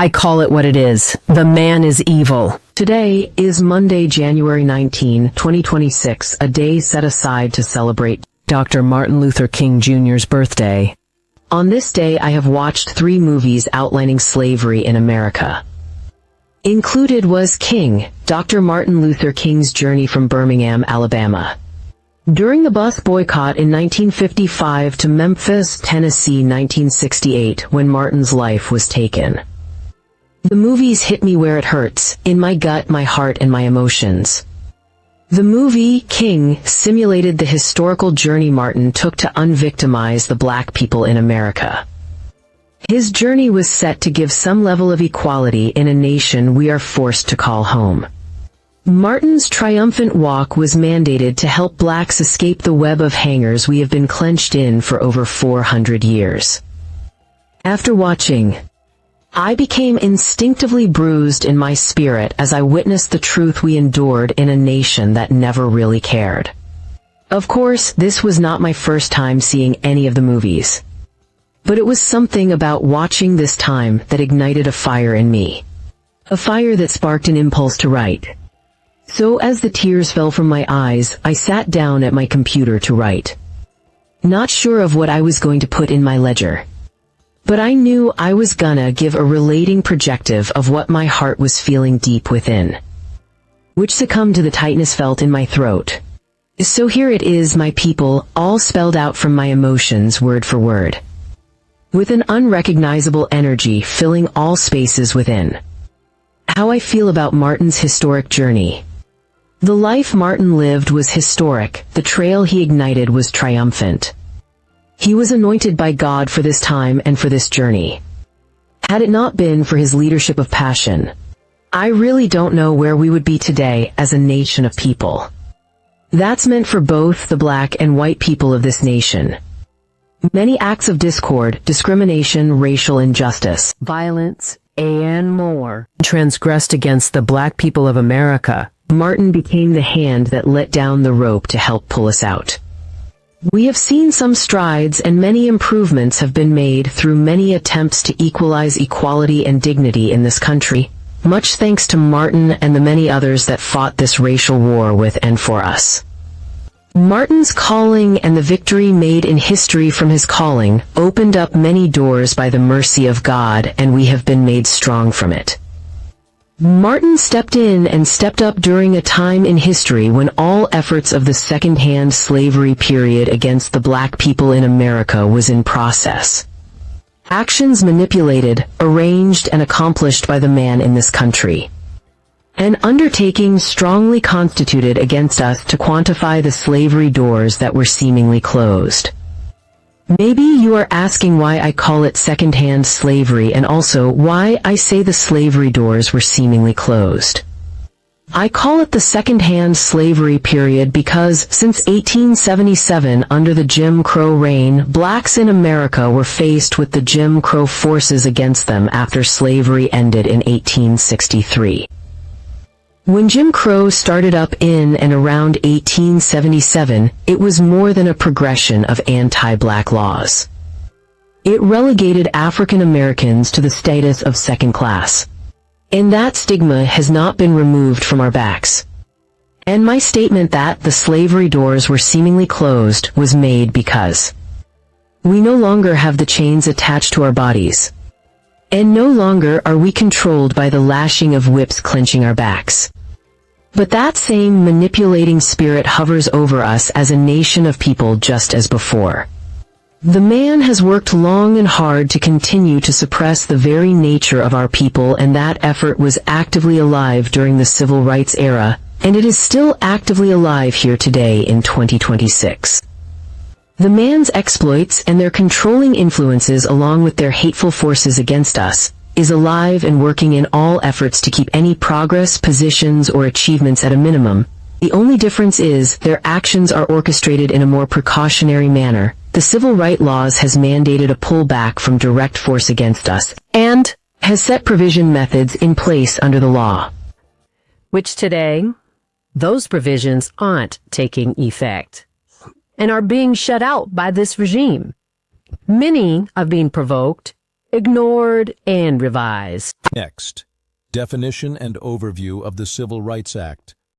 I call it what it is. The man is evil. Today is Monday, January 19, 2026, a day set aside to celebrate Dr. Martin Luther King Jr.'s birthday. On this day, I have watched 3 movies outlining slavery in America. Included was King, Dr. Martin Luther King's journey from Birmingham, Alabama, during the bus boycott in 1955 to Memphis, Tennessee, 1968, when Martin's life was taken. The movies hit me where it hurts, in my gut, my heart, and my emotions. The movie, King, simulated the historical journey Martin took to unvictimize the black people in America. His journey was set to give some level of equality in a nation we are forced to call home. Martin's triumphant walk was mandated to help blacks escape the web of hangers we have been clenched in for over 400 years. After watching, I became instinctively bruised in my spirit as I witnessed the truth we endured in a nation that never really cared. Of course, this was not my first time seeing any of the movies. But it was something about watching this time that ignited a fire in me. A fire that sparked an impulse to write. So as the tears fell from my eyes, I sat down at my computer to write. Not sure of what I was going to put in my ledger. But I knew I was gonna give a relating projective of what my heart was feeling deep within, which succumbed to the tightness felt in my throat. So here it is, my people, all spelled out from my emotions word for word, with an unrecognizable energy filling all spaces within. How I feel about Martin's historic journey. The life Martin lived was historic, the trail he ignited was triumphant. He was anointed by God for this time and for this journey. Had it not been for his leadership of passion, I really don't know where we would be today as a nation of people. That's meant for both the black and white people of this nation. Many acts of discord, discrimination, racial injustice, violence, and more transgressed against the black people of America. Martin became the hand that let down the rope to help pull us out. We have seen some strides and many improvements have been made through many attempts to equalize equality and dignity in this country, much thanks to Martin and the many others that fought this racial war with and for us. Martin's calling and the victory made in history from his calling opened up many doors by the mercy of God, and we have been made strong from it. Martin stepped in and stepped up during a time in history when all efforts of the second-hand slavery period against the black people in America was in process. Actions manipulated, arranged, and accomplished by the man in this country. An undertaking strongly constituted against us to quantify the slavery doors that were seemingly closed. Maybe you are asking why I call it second-hand slavery and also why I say the slavery doors were seemingly closed. I call it the second-hand slavery period because since 1877, under the Jim Crow reign, blacks in America were faced with the Jim Crow forces against them after slavery ended in 1863. When Jim Crow started up in and around 1877, it was more than a progression of anti-black laws. It relegated African Americans to the status of second class. And that stigma has not been removed from our backs. And my statement that the slavery doors were seemingly closed was made because we no longer have the chains attached to our bodies. And no longer are we controlled by the lashing of whips clenching our backs. But that same manipulating spirit hovers over us as a nation of people just as before. The man has worked long and hard to continue to suppress the very nature of our people, and that effort was actively alive during the civil rights era, and it is still actively alive here today in 2026. The man's exploits and their controlling influences, along with their hateful forces against us, is alive and working in all efforts to keep any progress, positions, or achievements at a minimum. The only difference is their actions are orchestrated in a more precautionary manner. The civil rights laws has mandated a pullback from direct force against us, and has set provision methods in place under the law, which today, those provisions aren't taking effect and are being shut out by this regime. Many are being provoked ignored, and revised. Next, definition and overview of the Civil Rights Act.